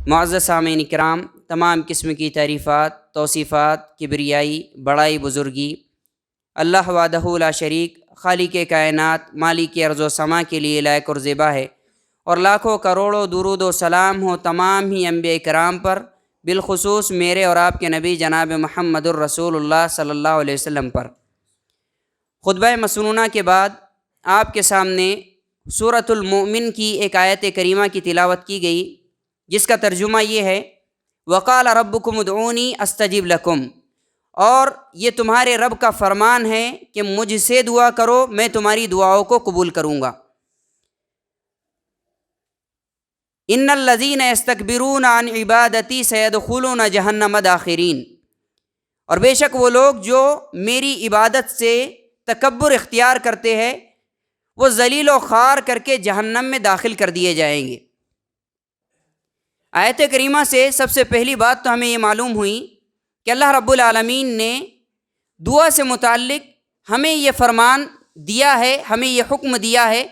معزز سامعین کرام، تمام قسم کی تعریفات، توصیفات، کبریائی، بڑائی، بزرگی اللہ وحدہ لا شریک، خالق کائنات، مالک ارض و سما کے لیے لائق اور زیبا ہے، اور لاکھوں کروڑوں درود و سلام ہو تمام ہی انبیاء کرام پر، بالخصوص میرے اور آپ کے نبی جناب محمد الرسول اللہ صلی اللہ علیہ وسلم پر۔ خطبہ مسنونہ کے بعد آپ کے سامنے سورۃ المؤمن کی ایک آیت کریمہ کی تلاوت کی گئی، جس کا ترجمہ یہ ہے: وقال ربکم ادعونی استجب لکم، اور یہ تمہارے رب کا فرمان ہے کہ مجھ سے دعا کرو، میں تمہاری دعاؤں کو قبول کروں گا۔ ان الذین یستکبرون عن عبادتی سیدخلون جہنم داخرین، اور بے شک وہ لوگ جو میری عبادت سے تکبر اختیار کرتے ہیں، وہ ذلیل و خوار کر کے جہنم میں داخل کر دیے جائیں گے۔ آیت کریمہ سے سب سے پہلی بات تو ہمیں یہ معلوم ہوئی کہ اللہ رب العالمین نے دعا سے متعلق ہمیں یہ فرمان دیا ہے، ہمیں یہ حکم دیا ہے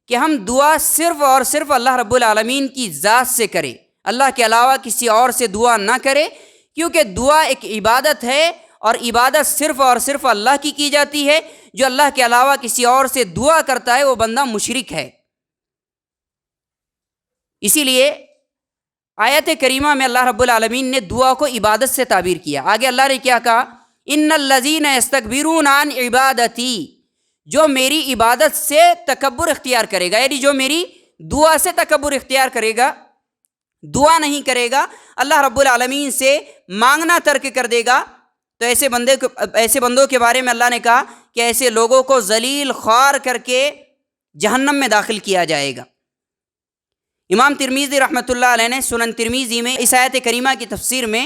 کہ ہم دعا صرف اور صرف اللہ رب العالمین کی ذات سے کریں، اللہ کے علاوہ کسی اور سے دعا نہ کرے، کیونکہ دعا ایک عبادت ہے، اور عبادت صرف اور صرف اللہ کی جاتی ہے۔ جو اللہ کے علاوہ کسی اور سے دعا کرتا ہے وہ بندہ مشرک ہے۔ اسی لیے آیت کریمہ میں اللہ رب العالمین نے دعا کو عبادت سے تعبیر کیا۔ آگے اللہ نے کیا کہا؟ ان الذین یستکبرون عن عبادتی، جو میری عبادت سے تکبر اختیار کرے گا، یعنی جو میری دعا سے تکبر اختیار کرے گا، دعا نہیں کرے گا، اللہ رب العالمین سے مانگنا ترک کر دے گا، تو ایسے بندوں کے بارے میں اللہ نے کہا کہ ایسے لوگوں کو ذلیل خوار کر کے جہنم میں داخل کیا جائے گا۔ امام ترمذی رحمۃ اللہ علیہ نے سنن ترمذی میں اس آیت کریمہ کی تفسیر میں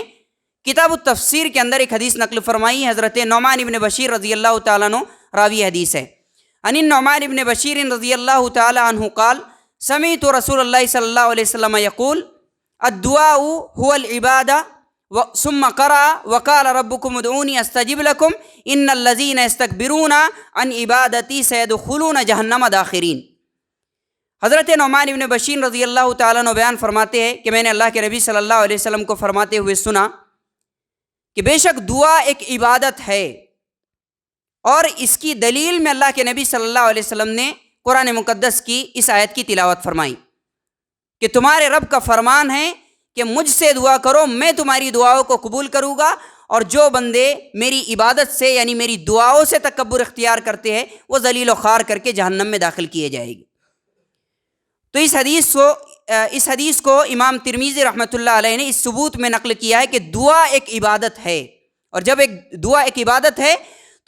کتاب التفسیر کے اندر ایک حدیث نقل فرمائی۔ حضرت نعمان ابن بشیر رضی اللہ تعالیٰ عنہ راوی حدیث ہے۔ عن النعمان ابن بشیر رضی اللہ تعالیٰ عنہ قال سمعت رسول اللہ صلی اللہ علیہ وسلم یقول الدعاء هو العبادہ ثم قرأ وقال ربكم ادعوني استجب لكم ان الذين يستكبرون عن عبادتي سيدخلون جہنم داخرین۔ حضرت نعمان ابن بشیر رضی اللہ تعالیٰ عنہ بیان فرماتے ہیں کہ میں نے اللہ کے نبی صلی اللہ علیہ وسلم کو فرماتے ہوئے سنا کہ بے شک دعا ایک عبادت ہے، اور اس کی دلیل میں اللہ کے نبی صلی اللہ علیہ وسلم نے قرآن مقدس کی اس آیت کی تلاوت فرمائی کہ تمہارے رب کا فرمان ہے کہ مجھ سے دعا کرو، میں تمہاری دعاؤں کو قبول کروں گا، اور جو بندے میری عبادت سے یعنی میری دعاؤں سے تکبر اختیار کرتے ہیں وہ ذلیل و خوار کر کے جہنم میں داخل کیے جائیں گے۔ تو اس حدیث کو امام ترمذی رحمۃ اللہ علیہ نے اس ثبوت میں نقل کیا ہے کہ دعا ایک عبادت ہے، اور جب دعا ایک عبادت ہے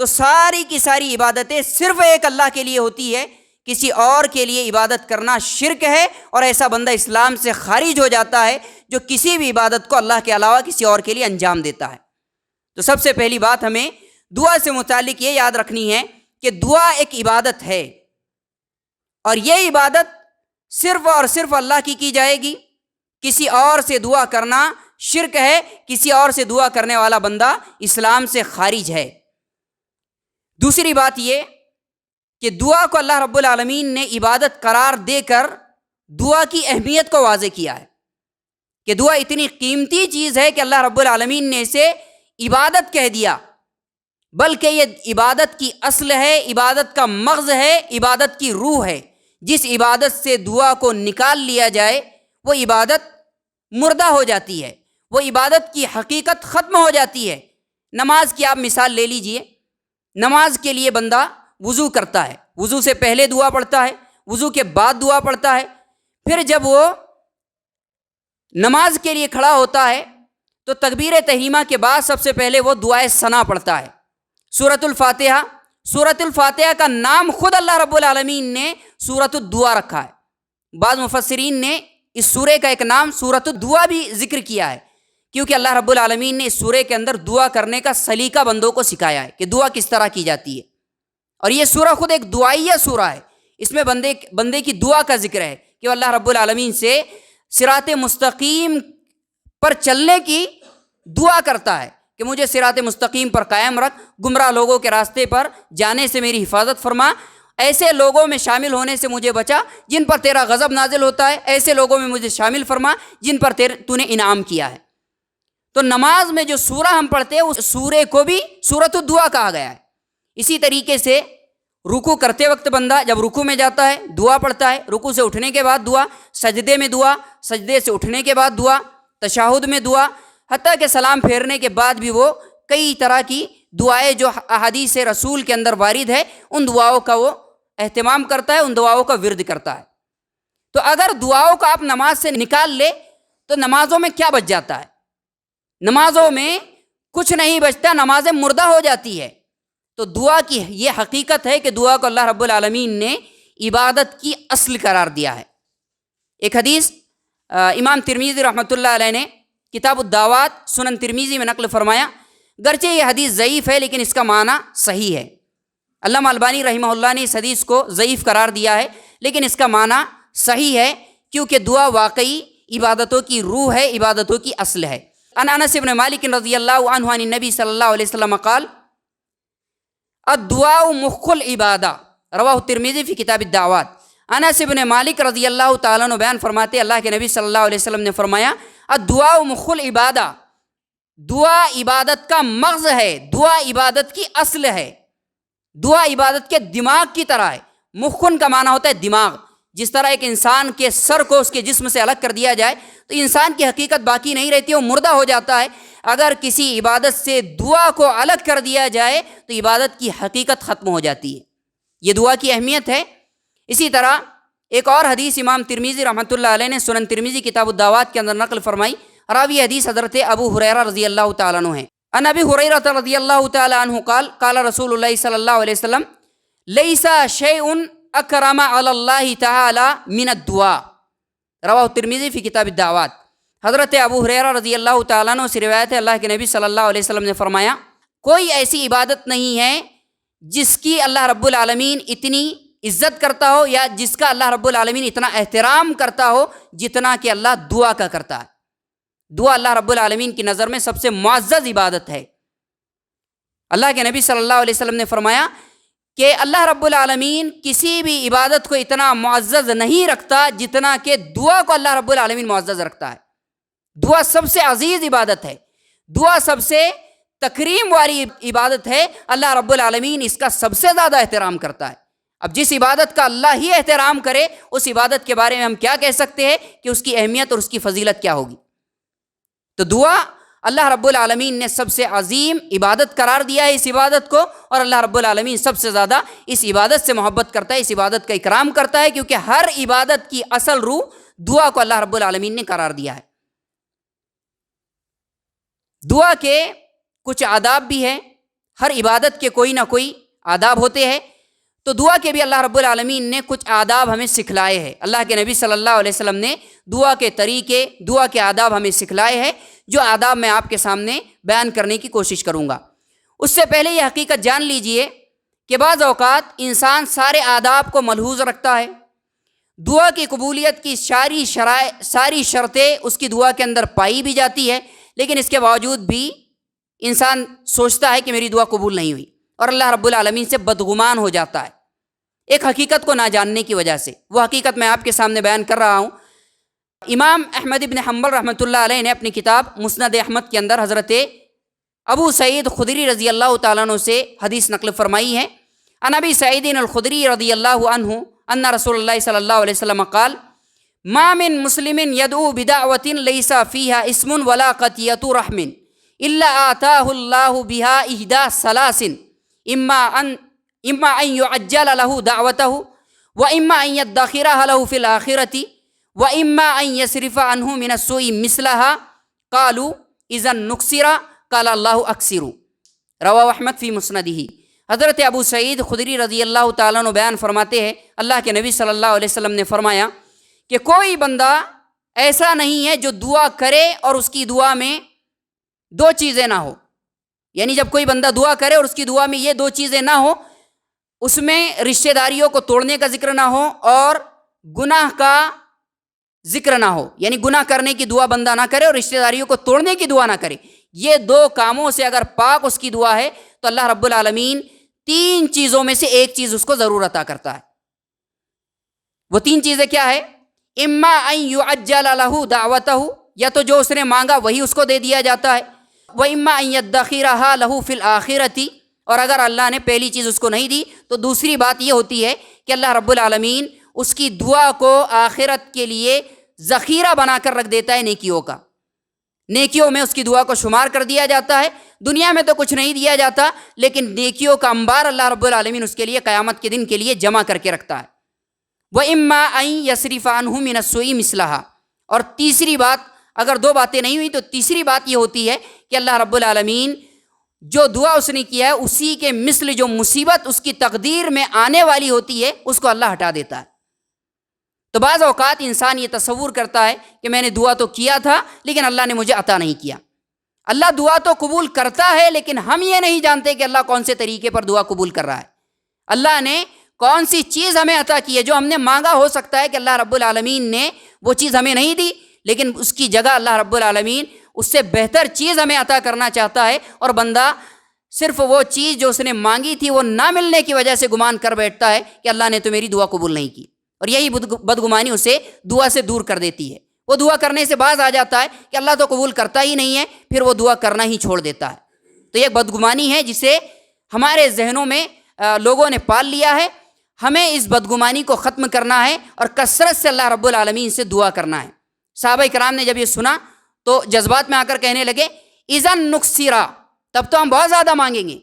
تو ساری کی ساری عبادتیں صرف ایک اللہ کے لیے ہوتی ہے، کسی اور کے لیے عبادت کرنا شرک ہے، اور ایسا بندہ اسلام سے خارج ہو جاتا ہے جو کسی بھی عبادت کو اللہ کے علاوہ کسی اور کے لیے انجام دیتا ہے۔ تو سب سے پہلی بات ہمیں دعا سے متعلق یہ یاد رکھنی ہے کہ دعا ایک عبادت ہے، اور یہ عبادت صرف اور صرف اللہ کی جائے گی۔ کسی اور سے دعا کرنا شرک ہے، کسی اور سے دعا کرنے والا بندہ اسلام سے خارج ہے۔ دوسری بات یہ کہ دعا کو اللہ رب العالمین نے عبادت قرار دے کر دعا کی اہمیت کو واضح کیا ہے کہ دعا اتنی قیمتی چیز ہے کہ اللہ رب العالمین نے اسے عبادت کہہ دیا، بلکہ یہ عبادت کی اصل ہے، عبادت کا مغز ہے، عبادت کی روح ہے۔ جس عبادت سے دعا کو نکال لیا جائے وہ عبادت مردہ ہو جاتی ہے، وہ عبادت کی حقیقت ختم ہو جاتی ہے۔ نماز کی آپ مثال لے لیجئے، نماز کے لیے بندہ وضو کرتا ہے، وضو سے پہلے دعا پڑھتا ہے، وضو کے بعد دعا پڑھتا ہے، پھر جب وہ نماز کے لیے کھڑا ہوتا ہے تو تکبیر تحریمہ کے بعد سب سے پہلے وہ دعائے ثنا پڑھتا ہے، سورۃ الفاتحہ۔ سورۃ الفاتحہ کا نام خود اللہ رب العالمین نے سورۃ الدعا رکھا ہے۔ بعض مفسرین نے اس سورے کا ایک نام سورۃ الدعا بھی ذکر کیا ہے، کیونکہ اللہ رب العالمین نے اس سورے کے اندر دعا کرنے کا سلیقہ بندوں کو سکھایا ہے کہ دعا کس طرح کی جاتی ہے، اور یہ سورہ خود ایک دعائیہ سورہ ہے۔ اس میں بندے کی دعا کا ذکر ہے کہ وہ اللہ رب العالمین سے صراط مستقیم پر چلنے کی دعا کرتا ہے کہ مجھے صراط مستقیم پر قائم رکھ، گمراہ لوگوں کے راستے پر جانے سے میری حفاظت فرما، ایسے لوگوں میں شامل ہونے سے مجھے بچا جن پر تیرا غضب نازل ہوتا ہے، ایسے لوگوں میں مجھے شامل فرما جن پر تو نے انعام کیا ہے۔ تو نماز میں جو سورہ ہم پڑھتے ہیں اس سورے کو بھی سورۃ الدعا کہا گیا ہے۔ اسی طریقے سے رکوع کرتے وقت بندہ جب رکوع میں جاتا ہے دعا پڑھتا ہے، رکوع سے اٹھنے کے بعد دعا، سجدے میں دعا، سجدے سے اٹھنے کے بعد دعا، تشہد میں دعا، حتیٰ کہ سلام پھیرنے کے بعد بھی وہ کئی طرح کی دعائیں جو احادیث رسول کے اندر وارد ہے ان دعاؤں کا وہ اہتمام کرتا ہے، ان دعاؤں کا ورد کرتا ہے۔ تو اگر دعاؤں کا آپ نماز سے نکال لے تو نمازوں میں کیا بچ جاتا ہے؟ نمازوں میں کچھ نہیں بچتا، نمازیں مردہ ہو جاتی ہے۔ تو دعا کی یہ حقیقت ہے کہ دعا کو اللہ رب العالمین نے عبادت کی اصل قرار دیا ہے۔ ایک حدیث امام ترمذی رحمۃ اللہ علیہ نے کتاب الدعوات سنن ترمذی میں نقل فرمایا، گرچہ یہ حدیث ضعیف ہے لیکن اس کا معنی صحیح ہے۔ علامہ البانی رحمہ اللہ نے اس حدیث کو ضعیف قرار دیا ہے لیکن اس کا معنی صحیح ہے، کیونکہ دعا واقعی عبادتوں کی روح ہے، عبادتوں کی اصل ہے۔ عن انس بن مالک رضی اللہ عنہ عن النبی صلی اللہ علیہ وسلم قال الدعاء مخ العبادہ رواہ الترمذی فی کتاب الدعوات۔ انس بن مالک رضی اللہ تعالیٰ عنہ بیان فرماتے اللہ کے نبی صلی اللہ علیہ وسلم نے فرمایا الدعاء مخ العبادہ، دعا عبادت کا مغز ہے، دعا عبادت کی اصل ہے، دعا عبادت کے دماغ کی طرح ہے۔ مخن کا معنی ہوتا ہے دماغ، جس طرح ایک انسان کے سر کو اس کے جسم سے الگ کر دیا جائے تو انسان کی حقیقت باقی نہیں رہتی، وہ مردہ ہو جاتا ہے۔ اگر کسی عبادت سے دعا کو الگ کر دیا جائے تو عبادت کی حقیقت ختم ہو جاتی ہے۔ یہ دعا کی اہمیت ہے۔ اسی طرح ایک اور حدیث امام ترمذی رحمۃ اللہ علیہ نے سنن ترمذی کتاب الدعوات کے اندر نقل فرمائی، راوی حدیث حضرت ابو ہریرہ رضی اللہ تعالیٰ عنہ ہیں۔ عن ابی ہریرہ رضی اللہ تعالیٰ عنہ قال قال رسول اللہ صلی اللہ علیہ وسلم لیس شیء اکرم علی اللہ تعالی من الدعاء رواہ الترمذی فی کتاب الدعوات۔ حضرت ابو ہریرہ رضی اللہ تعالیٰ عنہ سے روایت ہے، اللہ کے نبی صلی اللہ علیہ وسلم نے فرمایا کوئی ایسی عبادت نہیں ہے جس کی اللہ رب العالمین اتنی عزت کرتا ہو یا جس کا اللہ رب العالمین اتنا احترام کرتا ہو جتنا کہ اللہ دعا کا کرتا ہے۔ دعا اللہ رب العالمین کی نظر میں سب سے معزز عبادت ہے۔ اللہ کے نبی صلی اللہ علیہ وسلم نے فرمایا کہ اللہ رب العالمین کسی بھی عبادت کو اتنا معزز نہیں رکھتا جتنا کہ دعا کو اللہ رب العالمین معزز رکھتا ہے۔ دعا سب سے عزیز عبادت ہے، دعا سب سے تکریم والی عبادت ہے، اللہ رب العالمین اس کا سب سے زیادہ احترام کرتا ہے۔ اب جس عبادت کا اللہ ہی احترام کرے اس عبادت کے بارے میں ہم کیا کہہ سکتے ہیں کہ اس کی اہمیت اور اس کی فضیلت کیا ہوگی؟ تو دعا اللہ رب العالمین نے سب سے عظیم عبادت قرار دیا ہے اس عبادت کو، اور اللہ رب العالمین سب سے زیادہ اس عبادت سے محبت کرتا ہے، اس عبادت کا اکرام کرتا ہے، کیونکہ ہر عبادت کی اصل روح دعا کو اللہ رب العالمین نے قرار دیا ہے۔ دعا کے کچھ آداب بھی ہیں، ہر عبادت کے کوئی نہ کوئی آداب ہوتے ہیں، تو دعا کے بھی اللہ رب العالمین نے کچھ آداب ہمیں سکھلائے ہیں۔ اللہ کے نبی صلی اللہ علیہ وسلم نے دعا کے طریقے، دعا کے آداب ہمیں سکھلائے ہیں، جو آداب میں آپ کے سامنے بیان کرنے کی کوشش کروں گا۔ اس سے پہلے یہ حقیقت جان لیجئے کہ بعض اوقات انسان سارے آداب کو ملحوظ رکھتا ہے، دعا کی قبولیت کی ساری شرطیں اس کی دعا کے اندر پائی بھی جاتی ہے، لیکن اس کے باوجود بھی انسان سوچتا ہے کہ میری دعا قبول نہیں ہوئی اور اللہ رب العالمین سے بدگمان ہو جاتا ہے ایک حقیقت کو نہ جاننے کی وجہ سے۔ وہ حقیقت میں آپ کے سامنے بیان کر رہا ہوں۔ امام احمد بن حنبل رحمۃ اللہ علیہ نے اپنی کتاب مسند احمد کے اندر حضرت ابو سعید خدری رضی اللہ تعالیٰ عنہ سے حدیث نقل فرمائی ہے۔ عن ابی سعید الخدری رضی اللہ عنہ ان رسول اللہ صلی اللہ علیہ وسلم قال ما من مسلم يدعو بدعوة ليس فيها اسم ولا قطيعة رحم الا آتاه الله بها احدى ثلاث اما ان يعجل له دعوته واما ان يدخرها له في الآخرة واما ان يصرف عنه من السوء مثلها قالوا اذا نكسر قال الله اكسر رواه احمد فی مسندہ۔ حضرت ابو سعید خدری رضی اللہ تعالیٰ عنہ بیان فرماتے ہیں اللہ کے نبی صلی اللہ علیہ وسلم نے فرمایا کہ کوئی بندہ ایسا نہیں ہے جو دعا کرے اور اس کی دعا میں دو چیزیں نہ ہو، یعنی جب کوئی بندہ دعا کرے اور اس کی دعا میں یہ دو چیزیں نہ ہو، اس میں رشتہ داریوں کو توڑنے کا ذکر نہ ہو اور گناہ کا ذکر نہ ہو، یعنی گناہ کرنے کی دعا بندہ نہ کرے اور رشتہ داریوں کو توڑنے کی دعا نہ کرے۔ یہ دو کاموں سے اگر پاک اس کی دعا ہے تو اللہ رب العالمین 3 چیزوں میں سے ایک چیز اس کو ضرور عطا کرتا ہے۔ وہ 3 چیزیں کیا ہے؟ اما ان یعجل لہ دعوتہ، یا تو جو اس نے مانگا وہی اس کو دے دیا جاتا ہے، و اما ان یدخرھا لہ فی الآخرۃ، اور اگر اللہ نے پہلی چیز اس کو نہیں دی تو دوسری بات یہ ہوتی ہے کہ اللہ رب العالمین اس کی دعا کو آخرت کے لیے ذخیرہ بنا کر رکھ دیتا ہے نیکیوں کا، نیکیوں میں اس کی دعا کو شمار کر دیا جاتا ہے۔ دنیا میں تو کچھ نہیں دیا جاتا، لیکن نیکیوں کا انبار اللہ رب العالمین اس کے لیے قیامت کے دن کے لیے جمع کر کے رکھتا ہے۔ وَإِمَّا أَن يَصْرِفَ عَنْهُ مِنَ السُّوءِ مِثْلَهَا، اور تیسری بات، اگر 2 باتیں نہیں ہوئی تو تیسری بات یہ ہوتی ہے کہ اللہ رب العالمین جو دعا اس نے کیا ہے اسی کے مثل جو مصیبت اس کی تقدیر میں آنے والی ہوتی ہے اس کو اللہ ہٹا دیتا ہے۔ تو بعض اوقات انسان یہ تصور کرتا ہے کہ میں نے دعا تو کیا تھا لیکن اللہ نے مجھے عطا نہیں کیا۔ اللہ دعا تو قبول کرتا ہے، لیکن ہم یہ نہیں جانتے کہ اللہ کون سے طریقے پر دعا قبول کر رہا ہے۔ اللہ نے کون سی چیز ہمیں عطا کی ہے؟ جو ہم نے مانگا، ہو سکتا ہے کہ اللہ رب العالمین نے وہ چیز ہمیں نہیں دی، لیکن اس کی جگہ اللہ رب العالمین اس سے بہتر چیز ہمیں عطا کرنا چاہتا ہے، اور بندہ صرف وہ چیز جو اس نے مانگی تھی وہ نہ ملنے کی وجہ سے گمان کر بیٹھتا ہے کہ اللہ نے تو میری دعا قبول نہیں کی، اور یہی بدگمانی اسے دعا سے دور کر دیتی ہے۔ وہ دعا کرنے سے باز آ جاتا ہے کہ اللہ تو قبول کرتا ہی نہیں ہے، پھر وہ دعا کرنا ہی چھوڑ دیتا ہے۔ تو یہ بدگمانی ہے جسے ہمارے ذہنوں میں لوگوں نے پال لیا ہے۔ ہمیں اس بدگمانی کو ختم کرنا ہے اور کثرت سے اللہ رب العالمین سے دعا کرنا ہے۔ صحابہ کرام نے جب یہ سنا تو جذبات میں آ کر کہنے لگے اذن نکسرا، تب تو ہم بہت زیادہ مانگیں گے،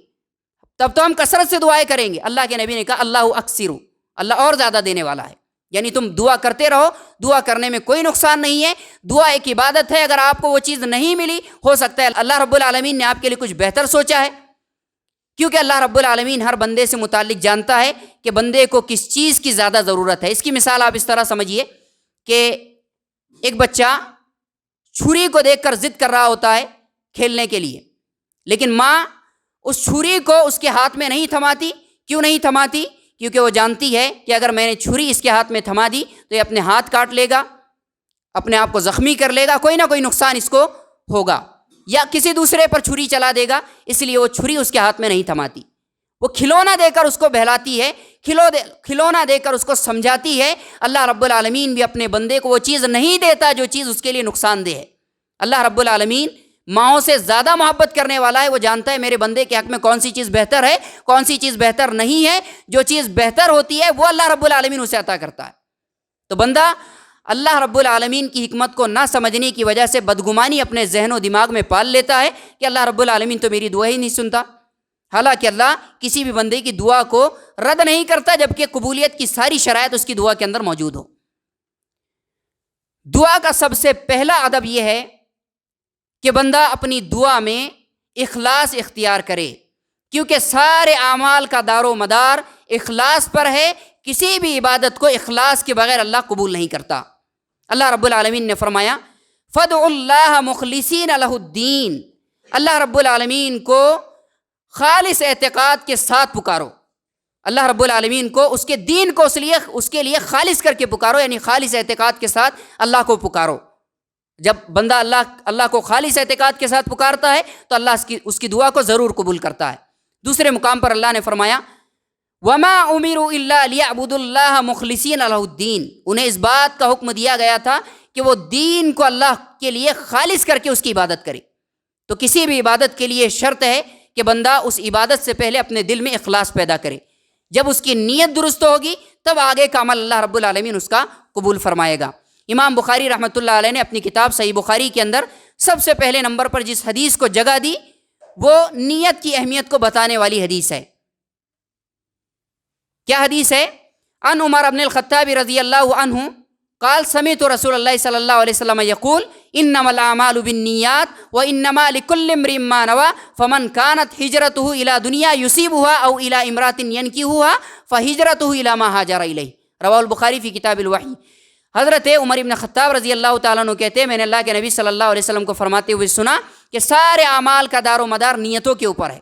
تب تو ہم کثرت سے دعائیں کریں گے۔ اللہ کے نبی نے کہا اللہ اکثرو، اللہ اور زیادہ دینے والا ہے، یعنی تم دعا کرتے رہو، دعا کرنے میں کوئی نقصان نہیں ہے۔ دعا ایک عبادت ہے، اگر آپ کو وہ چیز نہیں ملی، ہو سکتا ہے اللہ رب العالمین نے آپ کے لیے کچھ بہتر سوچا ہے، کیونکہ اللہ رب العالمین ہر بندے سے متعلق جانتا ہے کہ بندے کو کس چیز کی زیادہ ضرورت ہے۔ اس کی مثال آپ اس طرح سمجھیے کہ ایک بچہ چھری کو دیکھ کر ضد کر رہا ہوتا ہے کھیلنے کے لیے، لیکن ماں اس چھری کو اس کے ہاتھ میں نہیں تھماتی۔ کیوں نہیں تھماتی؟ کیونکہ وہ جانتی ہے کہ اگر میں نے چھری اس کے ہاتھ میں تھما دی تو یہ اپنے ہاتھ کاٹ لے گا، اپنے آپ کو زخمی کر لے گا، کوئی نہ کوئی نقصان اس کو ہوگا، یا کسی دوسرے پر چھری چلا دے گا، اس لیے وہ چھری اس کے ہاتھ میں نہیں تھماتی۔ وہ کھلونا دے کر اس کو بہلاتی ہے، کھلونا دے کر اس کو سمجھاتی ہے۔ اللہ رب العالمین بھی اپنے بندے کو وہ چیز نہیں دیتا جو چیز اس کے لیے نقصان دہ ہے۔ اللہ رب العالمین ماؤں سے زیادہ محبت کرنے والا ہے، وہ جانتا ہے میرے بندے کے حق میں کون سی چیز بہتر ہے، کون سی چیز بہتر نہیں ہے۔ جو چیز بہتر ہوتی ہے وہ اللہ رب العالمین اسے عطا کرتا ہے۔ تو بندہ اللہ رب العالمین کی حکمت کو نہ سمجھنے کی وجہ سے بدگمانی اپنے ذہن و دماغ میں پال لیتا ہے کہ اللہ رب العالمین تو میری دعا ہی نہیں سنتا، حالانکہ اللہ کسی بھی بندے کی دعا کو رد نہیں کرتا جبکہ قبولیت کی ساری شرائط اس کی دعا کے اندر موجود ہو۔ دعا کا سب سے پہلا ادب یہ ہے کہ بندہ اپنی دعا میں اخلاص اختیار کرے، کیونکہ سارے اعمال کا دار و مدار اخلاص پر ہے۔ کسی بھی عبادت کو اخلاص کے بغیر اللہ قبول نہیں کرتا۔ اللہ رب العالمین نے فرمایا فَادْعُوا اللَّهَ مُخْلِصِينَ لَهُ الدِّينَ، اللہ رب العالمین کو خالص اعتقاد کے ساتھ پکارو۔ اللہ رب العالمین کو اس کے دین کو اس کے لیے خالص کر کے پکارو، یعنی خالص اعتقاد کے ساتھ اللہ کو پکارو۔ جب بندہ اللہ کو خالص اعتقاد کے ساتھ پکارتا ہے تو اللہ اس کی دعا کو ضرور قبول کرتا ہے۔ دوسرے مقام پر اللہ نے فرمایا وَمَا أُمِرُوا إِلَّا لِيَعْبُدُوا اللَّهَ مُخْلِصِينَ لَهُ الدِّينَ، انہیں اس بات کا حکم دیا گیا تھا کہ وہ دین کو اللہ کے لیے خالص کر کے اس کی عبادت کرے۔ تو کسی بھی عبادت کے لیے شرط ہے کہ بندہ اس عبادت سے پہلے اپنے دل میں اخلاص پیدا کرے۔ جب اس کی نیت درست ہوگی تب آگے کا عمل اللہ رب العالمین اس کا قبول فرمائے گا۔ امام بخاری رحمۃ اللہ علیہ نے اپنی کتاب صحیح بخاری کے اندر سب سے پہلے نمبر پر جس حدیث کو جگہ دی وہ نیت کی اہمیت کو بتانے والی حدیث ہے۔ کیا حدیث ہے؟ ان عمر بن الخطاب رضی اللہ عنہ قال سمعت رسول اللہ صلی اللہ علیہ وسلم یقول انما الاعمال بالنیات وانما لكل امرئ ما نوى فمن كانت هجرته الى دنیا يصيبها او الى امرأة ينكحها فهجرته الى ما هاجر الیہ، رواه البخاری فی کتاب الوحی۔ حضرت عمر بن خطاب رضی اللہ تعالیٰ عنہ کہتے ہیں میں نے اللہ کے نبی صلی اللہ علیہ وسلم کو فرماتے ہوئے سنا کہ سارے اعمال کا دار و مدار نیتوں کے اوپر ہے۔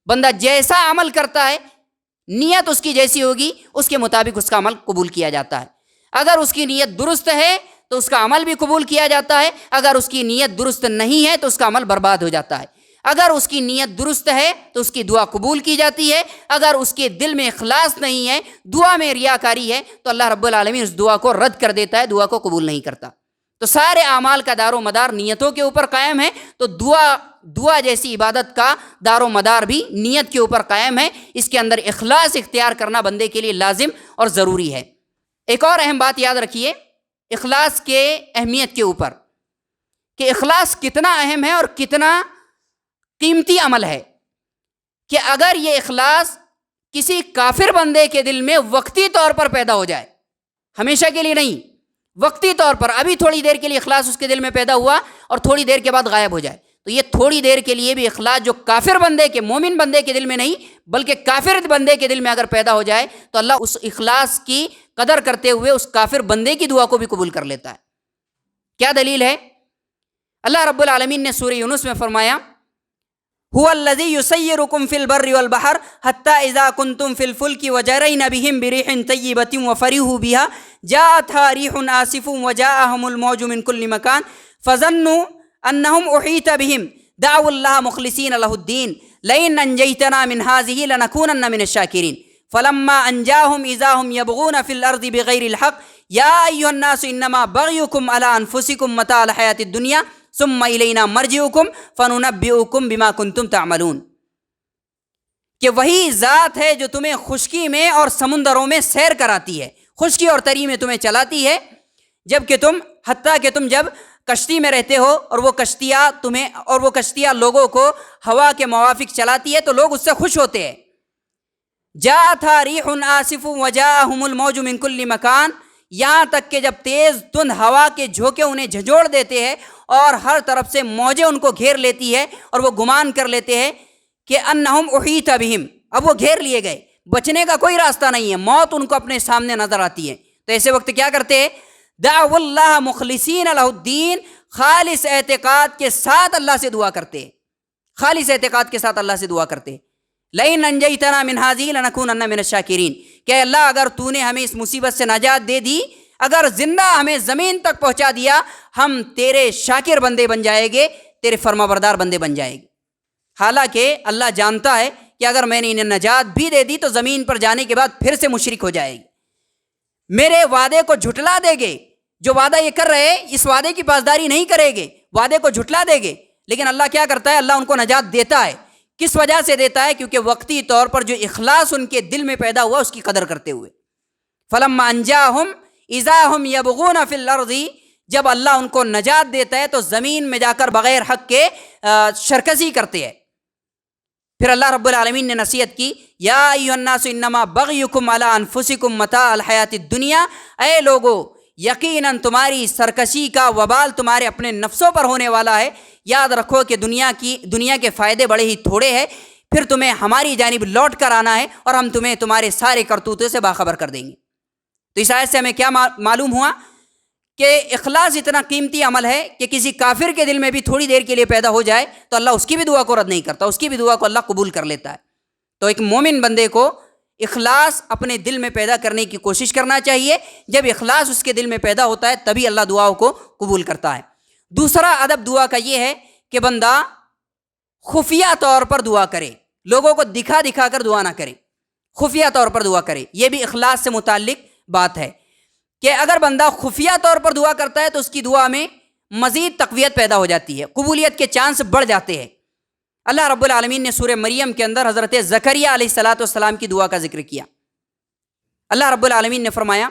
بندہ جیسا عمل کرتا ہے نیت اس کی جیسی ہوگی اس کے مطابق اس کا عمل قبول کیا جاتا ہے۔ اگر اس کی نیت درست ہے تو اس کا عمل بھی قبول کیا جاتا ہے، اگر اس کی نیت درست نہیں ہے تو اس کا عمل برباد ہو جاتا ہے۔ اگر اس کی نیت درست ہے تو اس کی دعا قبول کی جاتی ہے، اگر اس کے دل میں اخلاص نہیں ہے، دعا میں ریاکاری ہے، تو اللہ رب العالمین اس دعا کو رد کر دیتا ہے، دعا کو قبول نہیں کرتا۔ تو سارے اعمال کا دار و مدار نیتوں کے اوپر قائم ہے، تو دعا جیسی عبادت کا دار و مدار بھی نیت کے اوپر قائم ہے۔ اس کے اندر اخلاص اختیار کرنا بندے کے لیے لازم اور ضروری ہے۔ ایک اور اہم بات یاد رکھیے اخلاص کے اہمیت کے اوپر، کہ اخلاص کتنا اہم ہے اور کتنا قیمتی عمل ہے، کہ اگر یہ اخلاص کسی کافر بندے کے دل میں وقتی طور پر پیدا ہو جائے، ہمیشہ کے لیے نہیں، وقتی طور پر ابھی تھوڑی دیر کے لیے اخلاص اس کے دل میں پیدا ہوا اور تھوڑی دیر کے بعد غائب ہو جائے، تو یہ تھوڑی دیر کے لیے بھی اخلاص جو کافر بندے کے، مومن بندے کے دل میں نہیں بلکہ کافر بندے کے دل میں اگر پیدا ہو جائے تو اللہ اس اخلاص کی قدر کرتے ہوئے اس کافر بندے کی دعا کو بھی قبول کر لیتا ہے۔ کیا دلیل ہے؟ اللہ رب العالمین نے سورہ یونس میں فرمایا هو الذی یسیرکم فی البر والبحر حتی اذا کنتم فی الفلک وجرین بهم بريح طیبۃ وفرحوا بها جاءتها ريح آصف وجاءهم الموج من كل مكان فظنوا انهم احیط بهم دعوا الله مخلصین له الدین لئن انجیتنا من هذه لنکونن من الشاکرین فلما انجاهم اذا هم يبغون في الارض بغیر الحق یا ایها الناس انما بغیکم علی انفسکم متاع الحیاۃ الدنیا ثم الینا مرجعکم فننبئکم بما کنتم تعملون، کہ وہی ذات ہے جو تمہیں خشکی میں اور سمندروں میں سیر کراتی ہے، خشکی اور تری میں تمہیں چلاتی ہے، حتیٰ کہ تم جب کشتی میں رہتے ہو اور وہ کشتیاں لوگوں کو ہوا کے موافق چلاتی ہے تو لوگ اس سے خوش ہوتے ہیں۔ جاءتها ریح آصف وجاءهم الموج من كل مکان، یہاں تک کہ جب تیز تند ہوا کے جھونکے انہیں جھنجھوڑ دیتے ہیں اور ہر طرف سے موجیں ان کو گھیر لیتی ہے اور وہ گمان کر لیتے ہیں کہ انہم احیط بہم، اب وہ گھیر لیے گئے، بچنے کا کوئی راستہ نہیں ہے، موت ان کو اپنے سامنے نظر آتی ہے، تو ایسے وقت کیا کرتے ہیں؟ دعوا اللہ مخلصین لہ الدین، خالص اعتقاد کے ساتھ اللہ سے دعا کرتے ہیں، خالص اعتقاد کے ساتھ اللہ سے دعا کرتے ہیں۔ لئن انجیتنا من هذه لنکونن من الشاکرین، کہ اللہ اگر تو نے ہمیں اس مصیبت سے نجات دے دی، اگر زندہ ہمیں زمین تک پہنچا دیا، ہم تیرے شاکر بندے بن جائیں گے، تیرے فرما بردار بندے بن جائیں گے۔ حالانکہ اللہ جانتا ہے کہ اگر میں نے انہیں نجات بھی دے دی تو زمین پر جانے کے بعد پھر سے مشرک ہو جائے گی، میرے وعدے کو جھٹلا دے گے، جو وعدہ یہ کر رہے اس وعدے کی پاسداری نہیں کرے گے، وعدے کو جھٹلا دے گے۔ لیکن اللہ کیا کرتا ہے؟ اللہ ان کو نجات دیتا ہے۔ کس وجہ سے دیتا ہے؟ کیونکہ وقتی طور پر جو اخلاص ان کے دل میں پیدا ہوا اس کی قدر کرتے ہوئے۔ فلما انجاہم اذا ہم یبغون فی الارض، جب اللہ ان کو نجات دیتا ہے تو زمین میں جا کر بغیر حق کے شرکشی کرتے ہیں۔ پھر اللہ رب العالمین نے نصیحت کی، یا ایھا الناس انما بغیکم علی انفسکم متاع الحیات الدنیا، اے لوگو یقیناً تمہاری سرکشی کا وبال تمہارے اپنے نفسوں پر ہونے والا ہے، یاد رکھو کہ دنیا کے فائدے بڑے ہی تھوڑے ہیں، پھر تمہیں ہماری جانب لوٹ کر آنا ہے اور ہم تمہیں تمہارے سارے کرتوتوں سے باخبر کر دیں گے۔ تو اس آیت سے ہمیں کیا معلوم ہوا؟ کہ اخلاص اتنا قیمتی عمل ہے کہ کسی کافر کے دل میں بھی تھوڑی دیر کے لیے پیدا ہو جائے تو اللہ اس کی بھی دعا کو رد نہیں کرتا، اس کی بھی دعا کو اللہ قبول کر لیتا ہے۔ تو ایک مومن بندے کو اخلاص اپنے دل میں پیدا کرنے کی کوشش کرنا چاہیے، جب اخلاص اس کے دل میں پیدا ہوتا ہے تبھی اللہ دعاؤں کو قبول کرتا ہے۔ دوسرا ادب دعا کا یہ ہے کہ بندہ خفیہ طور پر دعا کرے، لوگوں کو دکھا دکھا کر دعا نہ کرے، خفیہ طور پر دعا کرے۔ یہ بھی اخلاص سے متعلق بات ہے کہ اگر بندہ خفیہ طور پر دعا کرتا ہے تو اس کی دعا میں مزید تقویت پیدا ہو جاتی ہے، قبولیت کے چانس بڑھ جاتے ہیں۔ اللہ رب العالمین نے سورہ مریم کے اندر حضرت زکریا علیہ السلام کی دعا کا ذکر کیا۔ اللہ رب العالمین نے فرمایا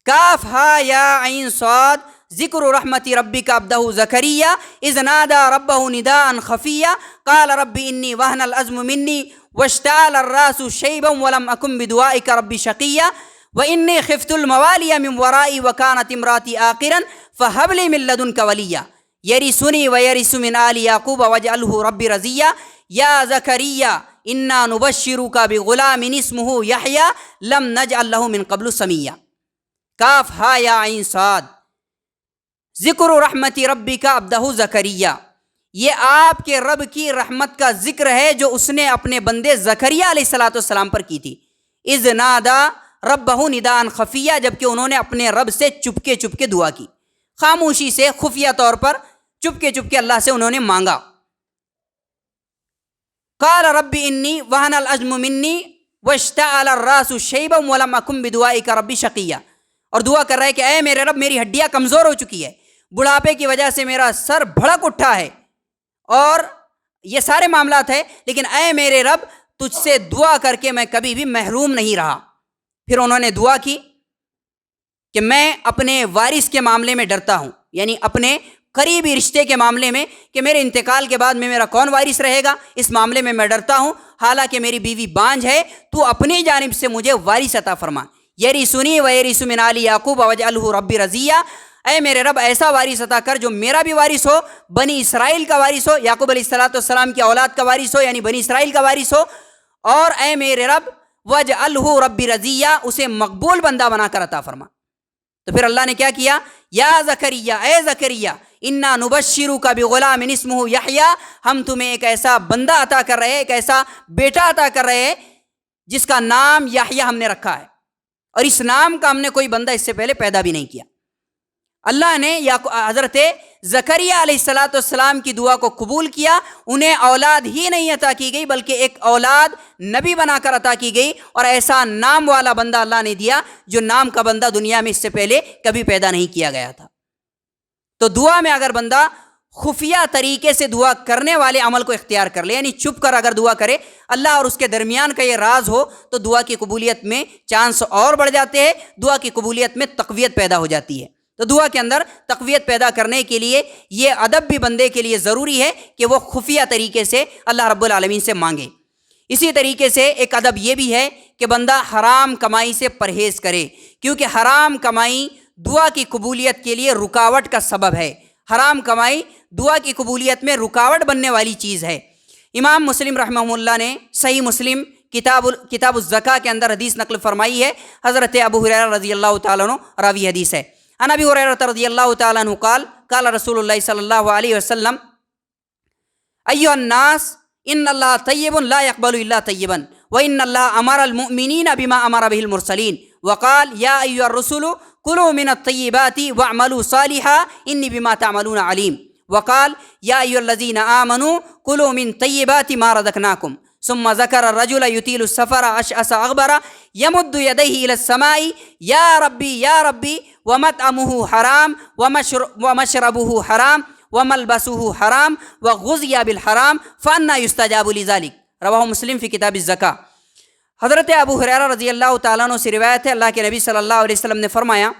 کاف ہا یا عین صاد ذکر رحمت ربک عبدہ زکریا اذ نادى ربہ نداء خفیا قال رب انی وہن العظم منی واشتعل الراس شیبا ولم اکن بدعائک رب شقیا وانی خفت الموالی من ورائی وکانت امراتی عاقرا فہب لی من لدنک ولیا یرثنی ویرث من آل یعقوب واجعلہ رب رضیا یا زکریا انا نبشرک بغلام اسمہ یحییٰ لم نجعل لہ من قبل سمیہ۔ کاف ہا یا عین صاد ذکر رحمت ربک عبدہ زکریا، یہ آپ کے رب کی رحمت کا ذکر ہے جو اس نے اپنے بندے زکریا علیہ السلام پر کی تھی۔ اذ نادا ربہ نداء خفیہ، جبکہ انہوں نے اپنے رب سے چپکے چپکے دعا کی، خاموشی سے خفیہ طور پر چپکے چپکے اللہ سے انہوں نے مانگا۔ قال رب انی وہن العظم منی واشتعل الراس شیبا ولم اکن بدعائک ربی شقیا، اور دعا کر رہا ہے کہ اے میرے رب میری ہڈیاں کمزور ہو چکی ہے، بڑھاپے کی وجہ سے میرا سر بھڑک اٹھا ہے، اور یہ سارے معاملات ہیں، لیکن اے میرے رب تجھ سے دعا کر کے میں کبھی بھی محروم نہیں رہا۔ پھر انہوں نے دعا کی کہ میں اپنے وارث کے معاملے میں ڈرتا ہوں، یعنی اپنے قریبی رشتے کے معاملے میں کہ میرے انتقال کے بعد میں میرا کون وارث رہے گا، اس معاملے میں میں ڈرتا ہوں، حالانکہ میری بیوی بانجھ ہے، تو اپنی جانب سے مجھے وارث عطا فرما، یرثنی ویرث من آل یعقوب واجعلہ ربی رضیہ، اے میرے رب ایسا وارث عطا کر جو میرا بھی وارث ہو، بنی اسرائیل کا وارث ہو، یعقوب علیہ السلام کی اولاد کا وارث ہو، یعنی بنی اسرائیل کا وارث ہو، اور اے میرے رب واجعلہ ربی رضیہ، اسے مقبول بندہ بنا کر عطا فرما۔ تو پھر اللہ نے کیا کیا، یا زکریہ، اے زکریہ، انا نبشرک بغلام اسمہ یحییٰ، ہم تمہیں ایک ایسا بندہ عطا کر رہے ہیں، ایک ایسا بیٹا عطا کر رہے ہیں جس کا نام یحییٰ ہم نے رکھا ہے، اور اس نام کا ہم نے کوئی بندہ اس سے پہلے پیدا بھی نہیں کیا۔ اللہ نے حضرت زکریا علیہ السلام کی دعا کو قبول کیا، انہیں اولاد ہی نہیں عطا کی گئی بلکہ ایک اولاد نبی بنا کر عطا کی گئی، اور ایسا نام والا بندہ اللہ نے دیا جو نام کا بندہ دنیا میں اس سے پہلے کبھی پیدا نہیں کیا گیا تھا۔ تو دعا میں اگر بندہ خفیہ طریقے سے دعا کرنے والے عمل کو اختیار کر لے، یعنی چھپ کر اگر دعا کرے، اللہ اور اس کے درمیان کا یہ راز ہو، تو دعا کی قبولیت میں چانس اور بڑھ جاتے ہیں، دعا کی قبولیت میں تقویت پیدا ہو جاتی ہے۔ تو دعا کے اندر تقویت پیدا کرنے کے لیے یہ ادب بھی بندے کے لیے ضروری ہے کہ وہ خفیہ طریقے سے اللہ رب العالمین سے مانگے۔ اسی طریقے سے ایک ادب یہ بھی ہے کہ بندہ حرام کمائی سے پرہیز کرے، کیونکہ حرام کمائی دعا کی قبولیت کے لیے رکاوٹ کا سبب ہے۔ حرام کمائی دعا کی قبولیت میں رکاوٹ بننے والی چیز ہے۔ امام مسلم رحمہ اللہ نے صحیح مسلم کتاب الزکاة کے اندر حدیث نقل فرمائی ہے، حضرت ابو ہریرہ رضی اللہ تعالیٰ عنہ راوی حدیث ہے۔ عن ابی ہریرہ رضی اللہ تعالیٰ عنہ قال قال رسول اللہ صلی اللہ علیہ وسلم ایھا الناس ان اللہ طیب لا يقبل الا طیبا وان اللہ امر المؤمنین بما امر به المرسلین وقال یا ایھا الرسل کلوا من الطیبات واعملوا صالحا انی بما تعملون علیم وقال یا ایھا الذین آمنوا کلوا من طیبات ما رزقناکم ثم ذکر الرجل یطیل السفر اشعث اغبر یمد یدیہ الی السماء یا ربی ومطعمہ حرام ومشربہ حرام وملبسہ حرام وغذی بالحرام فانا یستجاب لذلک، رواہ مسلم فی کتاب الزکاة۔ حضرت ابو ہریرہ رضی اللہ تعالیٰ عنہ سے روایت ہے، اللہ کے نبی صلی اللہ علیہ وسلم نے فرمایا،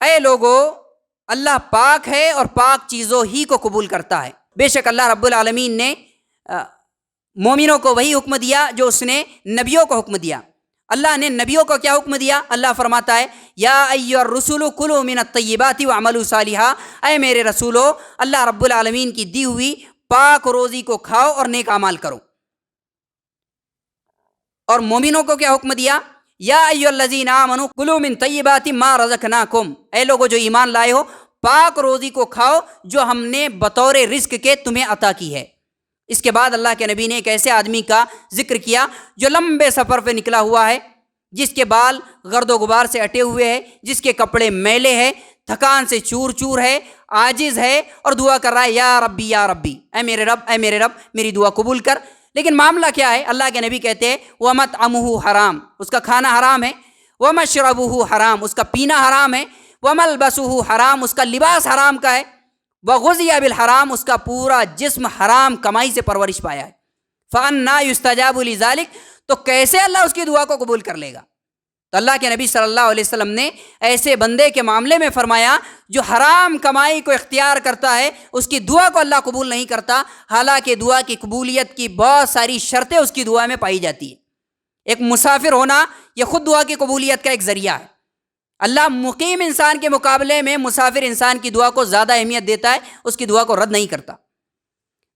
اے لوگو، اللہ پاک ہے اور پاک چیزوں ہی کو قبول کرتا ہے۔ بے شک اللہ رب العالمین نے مومنوں کو وہی حکم دیا جو اس نے نبیوں کو حکم دیا۔ اللہ نے نبیوں کو کیا حکم دیا؟ اللہ فرماتا ہے یا ایھا الرسل کلوا من الطیبات واعملوا صالحا، اے میرے رسولو، اللہ رب العالمین کی دی ہوئی پاک روزی کو کھاؤ اور نیک اعمال کرو۔ اور مومنوں کو کیا حکم دیا؟ یا ایھا الذین آمنوا کلوا من طیبات ما رزقناکم، اے لوگو جو ایمان لائے ہو، پاک روزی کو کھاؤ جو ہم نے بطور رزق کے تمہیں عطا کی ہے۔ اس کے بعد اللہ کے نبی نے ایک ایسے آدمی کا ذکر کیا جو لمبے سفر پہ نکلا ہوا ہے، جس کے بال گرد و غبار سے اٹے ہوئے ہیں، جس کے کپڑے میلے ہیں، تھکان سے چور چور ہے، عاجز ہے، اور دعا کر رہا ہے یا ربی، اے میرے رب، اے میرے رب، میری دعا قبول کر۔ لیکن معاملہ کیا ہے؟ اللہ کے نبی کہتے ہیں وَمَطْعَمُهُ حرام، اس کا کھانا حرام ہے، وَمَشْرَبُهُ حرام، اس کا پینا حرام ہے، وَمَلْبَسُهُ حرام، اس کا لباس حرام کا ہے، وَغُذِیَ بِالْحَرَام، اس کا پورا جسم حرام کمائی سے پرورش پایا ہے۔ فَأَنَّا يُسْتَجَابُ لِذَلِكَ، تو کیسے اللہ اس کی دعا کو قبول کر لے گا؟ تو اللہ کے نبی صلی اللہ علیہ وسلم نے ایسے بندے کے معاملے میں فرمایا جو حرام کمائی کو اختیار کرتا ہے، اس کی دعا کو اللہ قبول نہیں کرتا، حالانکہ دعا کی قبولیت کی بہت ساری شرطیں اس کی دعا میں پائی جاتی ہیں۔ ایک مسافر ہونا یہ خود دعا کی قبولیت کا ایک ذریعہ ہے۔ اللہ مقیم انسان کے مقابلے میں مسافر انسان کی دعا کو زیادہ اہمیت دیتا ہے، اس کی دعا کو رد نہیں کرتا۔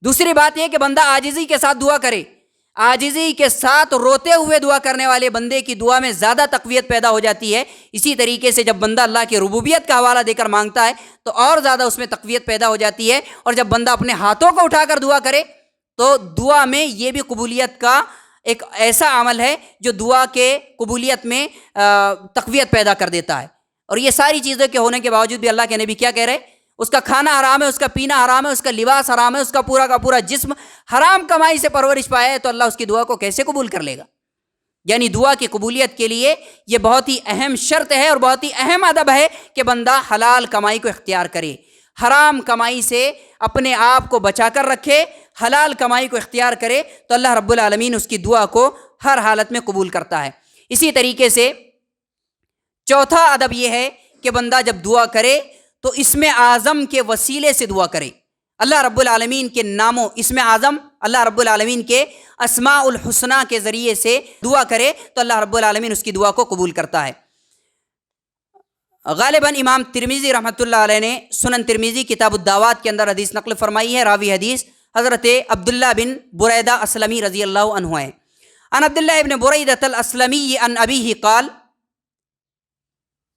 دوسری بات یہ کہ بندہ عاجزی کے ساتھ دعا کرے، عاجزی کے ساتھ روتے ہوئے دعا کرنے والے بندے کی دعا میں زیادہ تقویت پیدا ہو جاتی ہے۔ اسی طریقے سے جب بندہ اللہ کی ربوبیت کا حوالہ دے کر مانگتا ہے تو اور زیادہ اس میں تقویت پیدا ہو جاتی ہے، اور جب بندہ اپنے ہاتھوں کو اٹھا کر دعا کرے تو دعا میں یہ بھی قبولیت کا ایک ایسا عمل ہے جو دعا کے قبولیت میں تقویت پیدا کر دیتا ہے۔ اور یہ ساری چیزیں کے ہونے کے باوجود بھی اللہ کے نبی کیا کہہ رہے؟ اس کا کھانا حرام ہے، اس کا پینا حرام ہے، اس کا لباس حرام ہے، اس کا پورا جسم حرام کمائی سے پرورش پایا ہے، تو اللہ اس کی دعا کو کیسے قبول کر لے گا؟ یعنی دعا کی قبولیت کے لیے یہ بہت ہی اہم شرط ہے اور بہت ہی اہم ادب ہے کہ بندہ حلال کمائی کو اختیار کرے، حرام کمائی سے اپنے آپ کو بچا کر رکھے، حلال کمائی کو اختیار کرے، تو اللہ رب العالمین اس کی دعا کو ہر حالت میں قبول کرتا ہے۔ اسی طریقے سے چوتھا ادب یہ ہے کہ بندہ جب دعا کرے تو اسم اعظم کے وسیلے سے دعا کرے، اللہ رب العالمین کے ناموں، اسم اعظم اللہ رب العالمین کے اسماء الحسنہ کے ذریعے سے دعا کرے تو اللہ رب العالمین اس کی دعا کو قبول کرتا ہے۔ غالباً امام ترمذی رحمۃ اللہ علیہ نے سنن ترمذی کتاب الدعوات کے اندر حدیث نقل فرمائی ہے، راوی حدیث حضرت عبداللہ بن بریدہ اسلمی رضی اللہ عنہ ہے۔ عن عبداللہ بن بریدہ الاسلمی عن ابیہ قال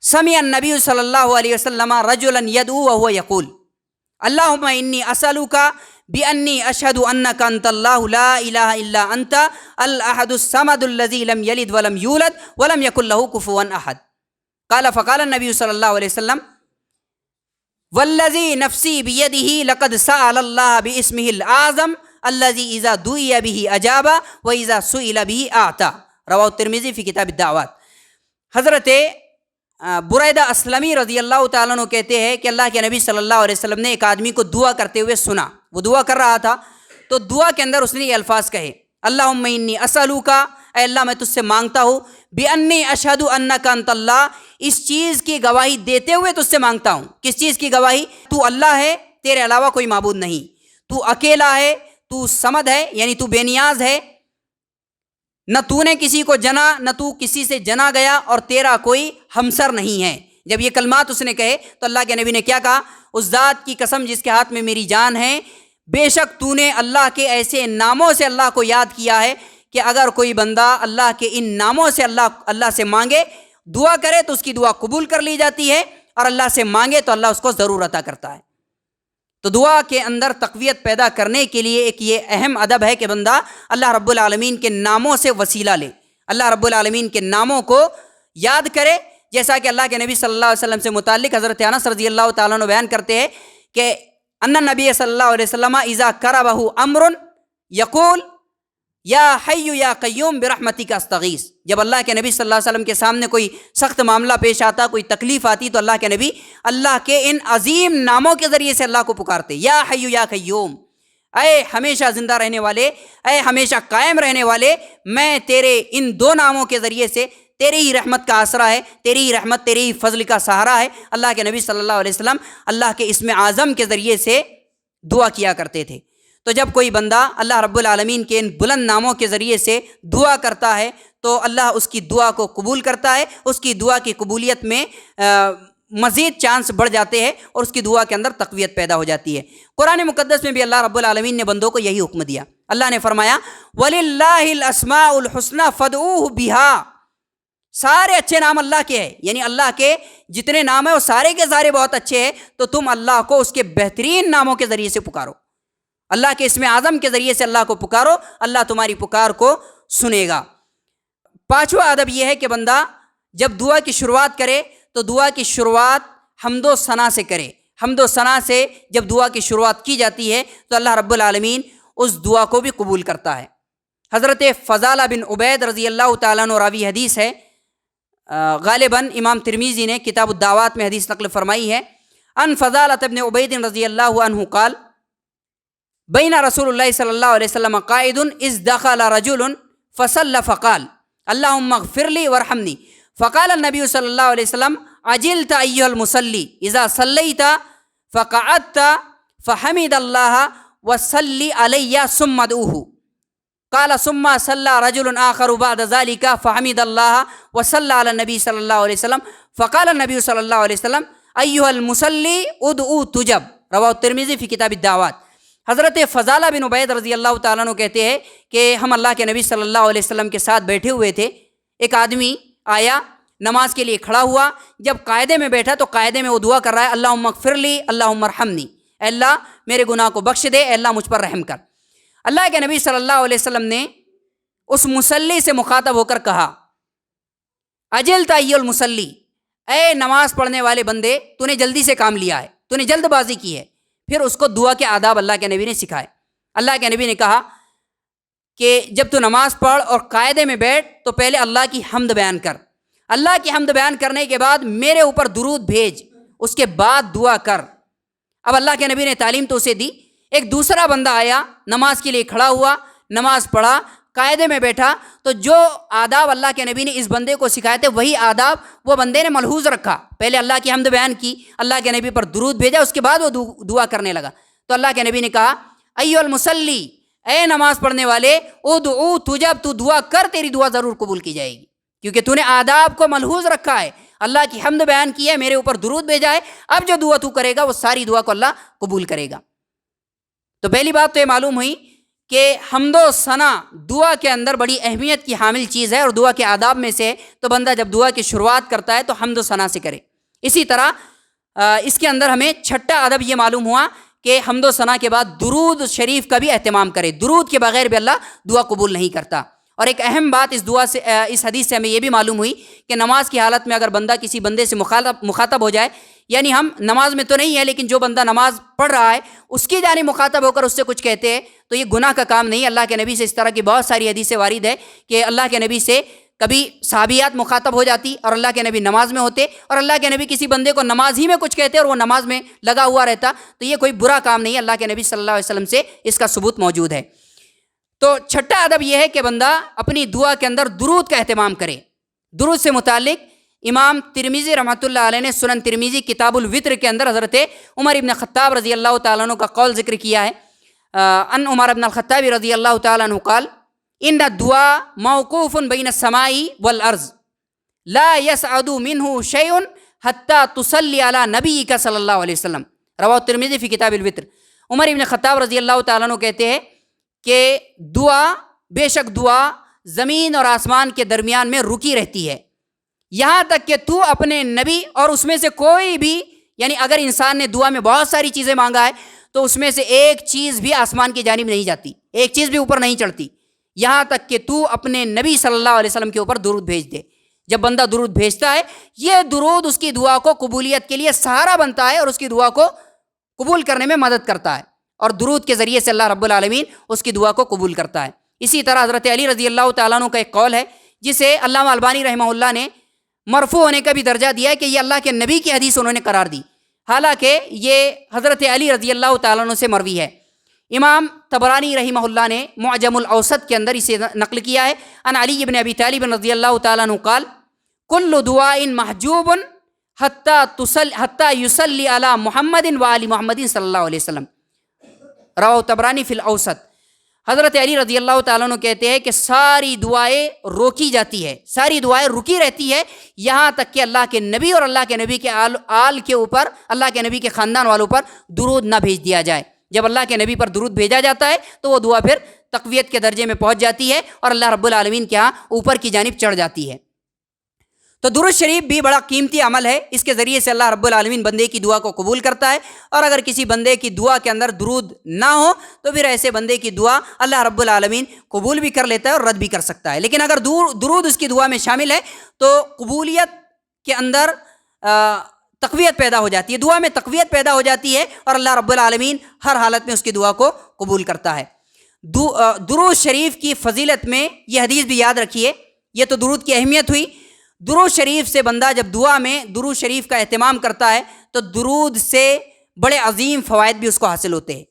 سمع النبی صلی اللہ علیہ وسلم رجلا یدعو وهو یقول اللہم انی اسألک بانی اشہد انک انت اللہ لا الہ الا انت الاحد الصمد الذی لم یلد ولم یولد ولم یکن له کفوا احد قال فقال النبی صلی اللہ علیہ وسلم والذی نفسی بیدہ لقد سأل اللہ باسمہ الاعظم الذی اذا دعی بہ اجاب واذا سئل بہ اعطى، رواہ الترمذی فی کتاب الدعوات۔ حضرت بریدہ اسلمی رضی اللہ تعالیٰ عنہ کہتے ہیں کہ اللہ کے نبی صلی اللہ علیہ وسلم نے ایک آدمی کو دعا کرتے ہوئے سنا، وہ دعا کر رہا تھا تو دعا کے اندر اس نے یہ الفاظ کہے، اللہم انی اسألک، اے اللہ میں تجھ سے مانگتا ہوں، بانی اشہد انک انت اللہ، اس چیز کی گواہی دیتے ہوئے تجھ سے مانگتا ہوں۔ کس چیز کی گواہی؟ تو اللہ ہے، تیرے علاوہ کوئی معبود نہیں، تو اکیلا ہے، تو صمد ہے یعنی تو بے نیاز ہے، نہ تو نے کسی کو جنا نہ تو کسی سے جنا گیا، اور تیرا کوئی ہمسر نہیں ہے۔ جب یہ کلمات اس نے کہے تو اللہ کے نبی نے کیا کہا؟ اس ذات کی قسم جس کے ہاتھ میں میری جان ہے، بے شک تو نے اللہ کے ایسے ناموں سے اللہ کو یاد کیا ہے کہ اگر کوئی بندہ اللہ کے ان ناموں سے اللہ سے مانگے، دعا کرے تو اس کی دعا قبول کر لی جاتی ہے، اور اللہ سے مانگے تو اللہ اس کو ضرور عطا کرتا ہے۔ تو دعا کے اندر تقویت پیدا کرنے کے لیے ایک یہ اہم ادب ہے کہ بندہ اللہ رب العالمین کے ناموں سے وسیلہ لے، اللہ رب العالمین کے ناموں کو یاد کرے، جیسا کہ اللہ کے نبی صلی اللہ علیہ وسلم سے متعلق حضرت انس رضی اللہ تعالیٰ عنہ بیان کرتے ہیں کہ ان نبی صلی اللہ علیہ وسلم اذا کربہ امر یقول یا حی یا قیوم برحمتک استغیث، جب اللہ کے نبی صلی اللہ علیہ وسلم کے سامنے کوئی سخت معاملہ پیش آتا، کوئی تکلیف آتی، تو اللہ کے نبی اللہ کے ان عظیم ناموں کے ذریعے سے اللہ کو پکارتے، یا حی یا قیوم، اے ہمیشہ زندہ رہنے والے، اے ہمیشہ قائم رہنے والے، میں تیرے ان دو ناموں کے ذریعے سے تیری ہی رحمت کا آسرا ہے، تیری ہی رحمت، تیری ہی فضل کا سہارا ہے۔ اللہ کے نبی صلی اللہ علیہ وسلم اللہ کے اسم اعظم کے ذریعے سے دعا کیا کرتے تھے۔ تو جب کوئی بندہ اللہ رب العالمین کے ان بلند ناموں کے ذریعے سے دعا کرتا ہے تو اللہ اس کی دعا کو قبول کرتا ہے، اس کی دعا کی قبولیت میں مزید چانس بڑھ جاتے ہیں اور اس کی دعا کے اندر تقویت پیدا ہو جاتی ہے۔ قرآن مقدس میں بھی اللہ رب العالمین نے بندوں کو یہی حکم دیا، اللہ نے فرمایا وَلِلَّهِ الْأَسْمَاءُ الْحُسْنَى فَادْعُوهُ بِهَا، سارے اچھے نام اللہ کے ہیں، یعنی اللہ کے جتنے نام ہیں وہ سارے کے سارے بہت اچھے ہیں، تو تم اللہ کو اس کے بہترین ناموں کے ذریعے سے پکارو، اللہ کے اسم اعظم کے ذریعے سے اللہ کو پکارو، اللہ تمہاری پکار کو سنے گا۔ پانچواں ادب یہ ہے کہ بندہ جب دعا کی شروعات کرے تو دعا کی شروعات حمد و ثنا سے کرے، حمد و ثنا سے جب دعا کی شروعات کی جاتی ہے تو اللہ رب العالمین اس دعا کو بھی قبول کرتا ہے۔ حضرت فضالہ بن عبید رضی اللہ تعالیٰ عنہ راوی حدیث ہے، غالباً امام ترمذی نے کتاب الدعوات میں حدیث نقل فرمائی ہے، ان فضالہ بن عبید رضی اللہ عنہ قال بین رسول اللہ صلی اللہ علیہ وسلم قائد اذ دخل رجل فصلى فقال اللهم اغفر لي وارحمني فقال النبي صلی اللہ علیہ وسلم عجلت ایها المصلی اذا صلیت فقعدت فحمد الله وصلی علی ثم ادعوه قال ثم صلى رجل آخر بعد ذلك فحمد الله وصلى على النبي صلی اللہ علیہ وسلم فقال النبي صلی اللہ علیہ وسلم ایها المصلی ادعو تجب، رواہ الترمذی فی کتاب الدعوات۔ حضرت فضالہ بن عبید رضی اللہ تعالیٰ عنہ کہتے ہیں کہ ہم اللہ کے نبی صلی اللہ علیہ وسلم کے ساتھ بیٹھے ہوئے تھے، ایک آدمی آیا نماز کے لیے کھڑا ہوا، جب قاعدے میں بیٹھا تو قاعدے میں وہ دعا کر رہا ہے اللہم اغفر لی اللہم ارحمنی، اے اللہ میرے گناہ کو بخش دے، اے اللہ مجھ پر رحم کر۔ اللہ کے نبی صلی اللہ علیہ وسلم نے اس مصلی سے مخاطب ہو کر کہا اجلت ایھا المصلی، اے نماز پڑھنے والے بندے تو نے جلدی سے کام لیا ہے، تو نے جلد بازی کی ہے۔ پھر اس کو دعا کے آداب اللہ کے نبی نے سکھائے۔ اللہ کے نبی نے کہا کہ جب تو نماز پڑھ اور قاعدے میں بیٹھ تو پہلے اللہ کی حمد بیان کر، اللہ کی حمد بیان کرنے کے بعد میرے اوپر درود بھیج، اس کے بعد دعا کر۔ اب اللہ کے نبی نے تعلیم تو اسے دی۔ ایک دوسرا بندہ آیا، نماز کے لیے کھڑا ہوا، نماز پڑھا، قاعدے میں بیٹھا، تو جو آداب اللہ کے نبی نے اس بندے کو سکھائے تھے وہی آداب وہ بندے نے ملحوظ رکھا۔ پہلے اللہ کی حمد بیان کی، اللہ کے نبی پر درود بھیجا، اس کے بعد وہ دعا کرنے لگا۔ تو اللہ کے نبی نے کہا ایھا المصلی، اے نماز پڑھنے والے، ادعو، تو جب تو دعا کر تیری دعا ضرور قبول کی جائے گی، کیونکہ تو نے آداب کو ملحوظ رکھا ہے، اللہ کی حمد بیان کی ہے، میرے اوپر درود بھیجا ہے، اب جو دعا تو کرے گا وہ ساری دعا کو اللہ قبول کرے گا۔ تو پہلی بات تو یہ معلوم ہوئی کہ حمد و ثنا دعا کے اندر بڑی اہمیت کی حامل چیز ہے، اور دعا کے آداب میں سے تو بندہ جب دعا کی شروعات کرتا ہے تو حمد و ثنا سے کرے۔ اسی طرح اس کے اندر ہمیں چھٹا ادب یہ معلوم ہوا کہ حمد و ثنا کے بعد درود شریف کا بھی اہتمام کرے، درود کے بغیر بھی اللہ دعا قبول نہیں کرتا۔ اور ایک اہم بات اس حدیث سے ہمیں یہ بھی معلوم ہوئی کہ نماز کی حالت میں اگر بندہ کسی بندے سے مخاطب ہو جائے، یعنی ہم نماز میں تو نہیں ہے لیکن جو بندہ نماز پڑھ رہا ہے اس کی جانب مخاطب ہو کر اس سے کچھ کہتے ہیں تو یہ گناہ کا کام نہیں۔ اللہ کے نبی سے اس طرح کی بہت ساری حدیثیں وارد ہے کہ اللہ کے نبی سے کبھی صحابیات مخاطب ہو جاتی اور اللہ کے نبی نماز میں ہوتے، اور اللہ کے نبی کسی بندے کو نماز ہی میں کچھ کہتے اور وہ نماز میں لگا ہوا رہتا، تو یہ کوئی برا کام نہیں ہے، اللہ کے نبی صلی اللہ علیہ وسلم سے اس کا ثبوت موجود ہے۔ تو چھٹا ادب یہ ہے کہ بندہ اپنی دعا کے اندر درود کا اہتمام کرے۔ درود سے متعلق امام ترمذی رحمۃ اللہ علیہ نے سنن ترمذی کتاب الوتر کے اندر حضرت عمر ابن خطاب رضی اللہ تعالیٰ عنہ کا قول ذکر کیا ہے۔ ان عمر ابن الخطاب رضی اللہ تعالیٰ عنہ قال ان الدعاء موقوف بین السماء والارض لا يصعد منه شيء حتى تصلي على نبيك صلی اللہ علیہ وسلم، رواہ ترمذی فی کتاب الوتر۔ عمر ابن خطاب رضی اللہ تعالیٰ عنہ کہتے ہیں کہ دعا، بے شک دعا زمین اور آسمان کے درمیان میں رکی رہتی ہے، یہاں تک کہ تو اپنے نبی اور اس میں سے کوئی بھی، یعنی اگر انسان نے دعا میں بہت ساری چیزیں مانگا ہے تو اس میں سے ایک چیز بھی آسمان کی جانب نہیں جاتی، ایک چیز بھی اوپر نہیں چڑھتی، یہاں تک کہ تو اپنے نبی صلی اللہ علیہ وسلم کے اوپر درود بھیج دے۔ جب بندہ درود بھیجتا ہے یہ درود اس کی دعا کو قبولیت کے لیے سہارا بنتا ہے اور اس کی دعا کو قبول کرنے میں مدد کرتا ہے، اور درود کے ذریعے سے اللہ رب العالمین اس کی دعا کو قبول کرتا ہے۔ اسی طرح حضرت علی رضی اللہ تعالیٰ عنہ کا ایک قول ہے جسے علامہ البانی رحمہ اللہ نے مرفوع ہونے کا بھی درجہ دیا ہے کہ یہ اللہ کے نبی کی حدیث انہوں نے قرار دی، حالانکہ یہ حضرت علی رضی اللہ تعالیٰ عنہ سے مروی ہے۔ امام طبرانی رحمہ اللہ نے معجم الاوسط کے اندر اسے نقل کیا ہے ان علی بن ابی طالب رضی اللہ تعالیٰ عنہ قال کل دعاء محجوب حتی یصلی علی محمد و آل محمد صلی اللہ علیہ وسلم، رواہ طبرانی فی الاوسط۔ حضرت علی رضی اللہ تعالیٰ عنہ کہتے ہیں کہ ساری دعائیں روکی جاتی ہے، ساری دعائیں رکی رہتی ہے یہاں تک کہ اللہ کے نبی اور اللہ کے نبی کے آل کے اوپر، اللہ کے نبی کے خاندان والوں پر درود نہ بھیج دیا جائے۔ جب اللہ کے نبی پر درود بھیجا جاتا ہے تو وہ دعا پھر تقویت کے درجے میں پہنچ جاتی ہے اور اللہ رب العالمین کے ہاں اوپر کی جانب چڑھ جاتی ہے۔ تو درود شریف بھی بڑا قیمتی عمل ہے، اس کے ذریعے سے اللہ رب العالمین بندے کی دعا کو قبول کرتا ہے، اور اگر کسی بندے کی دعا کے اندر درود نہ ہو تو پھر ایسے بندے کی دعا اللہ رب العالمین قبول بھی کر لیتا ہے اور رد بھی کر سکتا ہے، لیکن اگر درود اس کی دعا میں شامل ہے تو قبولیت کے اندر تقویت پیدا ہو جاتی ہے، دعا میں تقویت پیدا ہو جاتی ہے، اور اللہ رب العالمین ہر حالت میں اس کی دعا کو قبول کرتا ہے۔ درود شریف کی فضیلت میں یہ حدیث بھی یاد رکھیے، یہ تو درود کی اہمیت ہوئی۔ درود شریف سے بندہ جب دعا میں درود شریف کا اہتمام کرتا ہے تو درود سے بڑے عظیم فوائد بھی اس کو حاصل ہوتے ہیں۔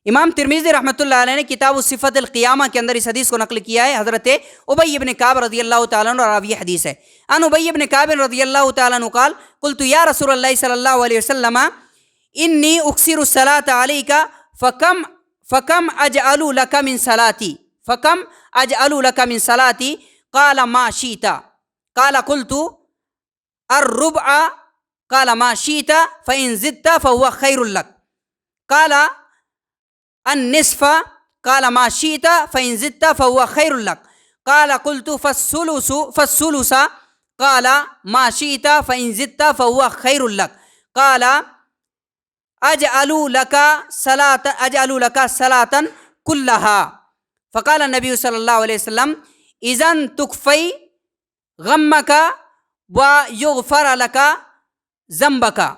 امام ترمذی رحمۃ اللہ علیہ نے کتاب صفت القیامہ کے اندر اس حدیث کو نقل کیا ہے، حضرت ابی بن کعب رضی اللہ تعالیٰ عنہ راوی حدیث ہے۔ ان ابی بن کعب رضی اللہ تعالیٰ عنہ قال قلت یا رسول اللہ صلی اللہ علیہ وسلم انی اکثر الصلاۃ علیک فکم اجعل لک من صلاتی قال ما شئت قال قلت الربع قال ما شئت فإن زدت فهو خير لك قال النصف قال ما شئت فإن زدت فهو خير لك قال قلت فالثلث قال ما شئت فإن زدت فهو خير لك قال أجعل لك صلاة كلها فقال النبي صلى الله عليه وسلم إذن تكفي غمك ويغفر لك ذنبك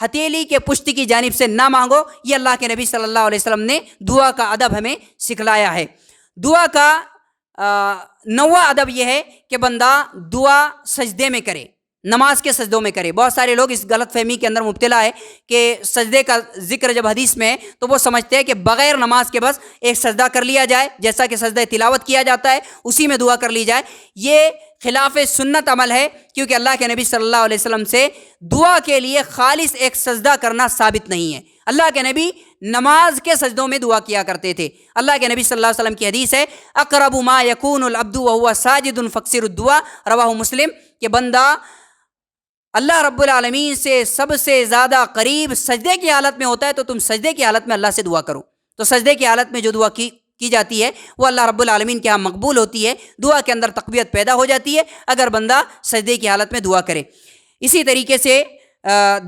ہتھیلی کے پشت کی جانب سے نہ مانگو. یہ اللہ کے نبی صلی اللہ علیہ وسلم نے دعا کا ادب ہمیں سکھلایا ہے. دعا کا 9واں ادب یہ ہے کہ بندہ دعا سجدے میں کرے، نماز کے سجدوں میں کرے. بہت سارے لوگ اس غلط فہمی کے اندر مبتلا ہے کہ سجدے کا ذکر جب حدیث میں ہے تو وہ سمجھتے ہیں کہ بغیر نماز کے بس ایک سجدہ کر لیا جائے، جیسا کہ سجدہ تلاوت کیا جاتا ہے اسی میں دعا کر لی جائے. یہ خلاف سنت عمل ہے، کیونکہ اللہ کے نبی صلی اللہ علیہ وسلم سے دعا کے لیے خالص ایک سجدہ کرنا ثابت نہیں ہے. اللہ کے نبی نماز کے سجدوں میں دعا کیا کرتے تھے. اللہ کے نبی صلی اللہ علیہ وسلم کی حدیث ہے اقرب ما یکون العبد وهو ساجد فاکثر الدعاء، رواہ مسلم، کہ بندہ اللہ رب العالمین سے سب سے زیادہ قریب سجدے کی حالت میں ہوتا ہے تو تم سجدے کی حالت میں اللہ سے دعا کرو. تو سجدے کی حالت میں جو دعا کی جاتی ہے وہ اللہ رب العالمین کے ہاں مقبول ہوتی ہے. دعا کے اندر تقویت پیدا ہو جاتی ہے اگر بندہ سجدے کی حالت میں دعا کرے. اسی طریقے سے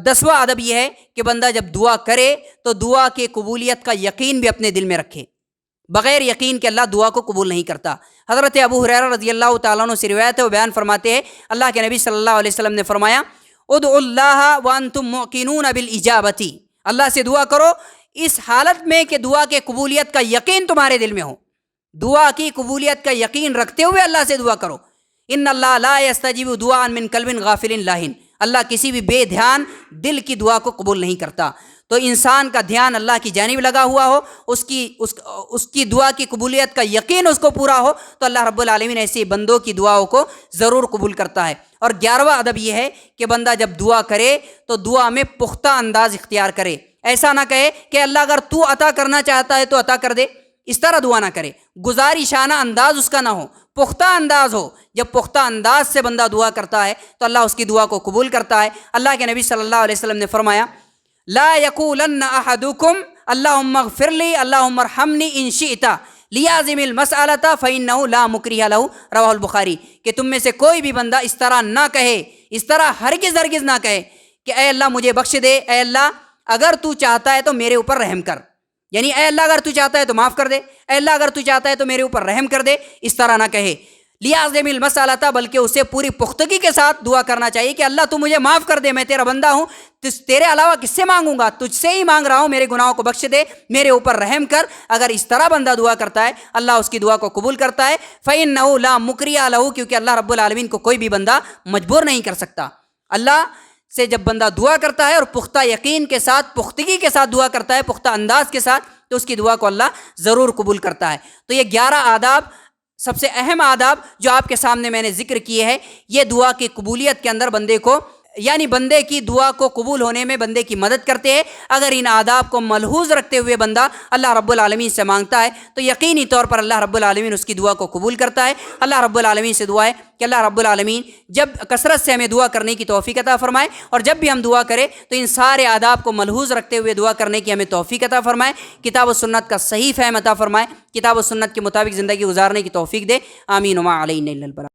10واں ادب یہ ہے کہ بندہ جب دعا کرے تو دعا کی قبولیت کا یقین بھی اپنے دل میں رکھے. بغیر یقین کے اللہ دعا کو قبول نہیں کرتا. حضرت ابو ہریرہ رضی اللہ تعالیٰ عنہ سے روایت ہے، وہ بیان فرماتے ہیں اللہ کے نبی صلی اللہ علیہ وسلم نے فرمایا ادعوا اللہ وانتم موقنون بالاجابۃ، اللہ سے دعا کرو اس حالت میں کہ دعا کے قبولیت کا یقین تمہارے دل میں ہو. دعا کی قبولیت کا یقین رکھتے ہوئے اللہ سے دعا کرو. ان اللہ لا یستجیب دعاء من قلب غافل لاہن، اللہ کسی بھی بے دھیان دل کی دعا کو قبول نہیں کرتا. تو انسان کا دھیان اللہ کی جانب لگا ہوا ہو، اس کی دعا کی قبولیت کا یقین اس کو پورا ہو تو اللہ رب العالمین ایسے بندوں کی دعاؤں کو ضرور قبول کرتا ہے. اور 11واں ادب یہ ہے کہ بندہ جب دعا کرے تو دعا میں پختہ انداز اختیار کرے. ایسا نہ کہے کہ اللہ اگر تو عطا کرنا چاہتا ہے تو عطا کر دے، اس طرح دعا نہ کرے. گزارشانہ انداز اس کا نہ ہو، پختہ انداز ہو. جب پختہ انداز سے بندہ دعا کرتا ہے تو اللہ اس کی دعا کو قبول کرتا ہے. اللہ کے نبی صلی اللہ علیہ وسلم نے فرمایا لا یقولن احدکم اللہم اغفر لی اللہم ارحمنی ان شئت لیازم المسألۃ فإنہ لا مکرہ لہ، رواہ البخاری، کہ تم میں سے کوئی بھی بندہ اس طرح نہ کہے، اس طرح ہرگز نہ کہے کہ اے اللہ مجھے بخش دے، اے اللہ اگر تو چاہتا ہے تو میرے اوپر رحم کر، یعنی اے اللہ اگر تو چاہتا ہے تو معاف کر دے، اے اللہ اگر تو چاہتا ہے تو میرے اوپر رحم کر دے. اس طرح نہ کہے. لیازم المسألۃ، بلکہ اسے پوری پختگی کے ساتھ دعا کرنا چاہیے کہ اللہ تو مجھے معاف کر دے، میں تیرا بندہ ہوں، تیرے علاوہ کس سے مانگوں گا، تجھ سے ہی مانگ رہا ہوں، میرے گناہوں کو بخش دے، میرے اوپر رحم کر. اگر اس طرح بندہ دعا کرتا ہے اللہ اس کی دعا کو قبول کرتا ہے. فإنہ لا مکرہ لہ، کیونکہ اللہ رب العالمین کو کوئی بھی بندہ مجبور نہیں کر سکتا. اللہ سے جب بندہ دعا کرتا ہے اور پختہ یقین کے ساتھ، پختگی کے ساتھ دعا کرتا ہے، پختہ انداز کے ساتھ، تو اس کی دعا کو اللہ ضرور قبول کرتا ہے. تو یہ 11 آداب، سب سے اہم آداب جو آپ کے سامنے میں نے ذکر کیے ہیں، یہ دعا کی قبولیت کے اندر بندے کو، یعنی بندے کی دعا کو قبول ہونے میں بندے کی مدد کرتے ہیں. اگر ان آداب کو ملحوظ رکھتے ہوئے بندہ اللہ رب العالمین سے مانگتا ہے تو یقینی طور پر اللہ رب العالمین اس کی دعا کو قبول کرتا ہے. اللہ رب العالمین سے دعا ہے کہ اللہ رب العالمین جب کثرت سے ہمیں دعا کرنے کی توفیق عطا فرمائے، اور جب بھی ہم دعا کریں تو ان سارے آداب کو ملحوظ رکھتے ہوئے دعا کرنے کی ہمیں توفیق عطا فرمائے. کتاب و سنت کا صحیح فہم عطا فرمائے، کتاب و سنت کے مطابق زندگی گزارنے کی توفیق دے. آمین وما علینا الا البلاغ.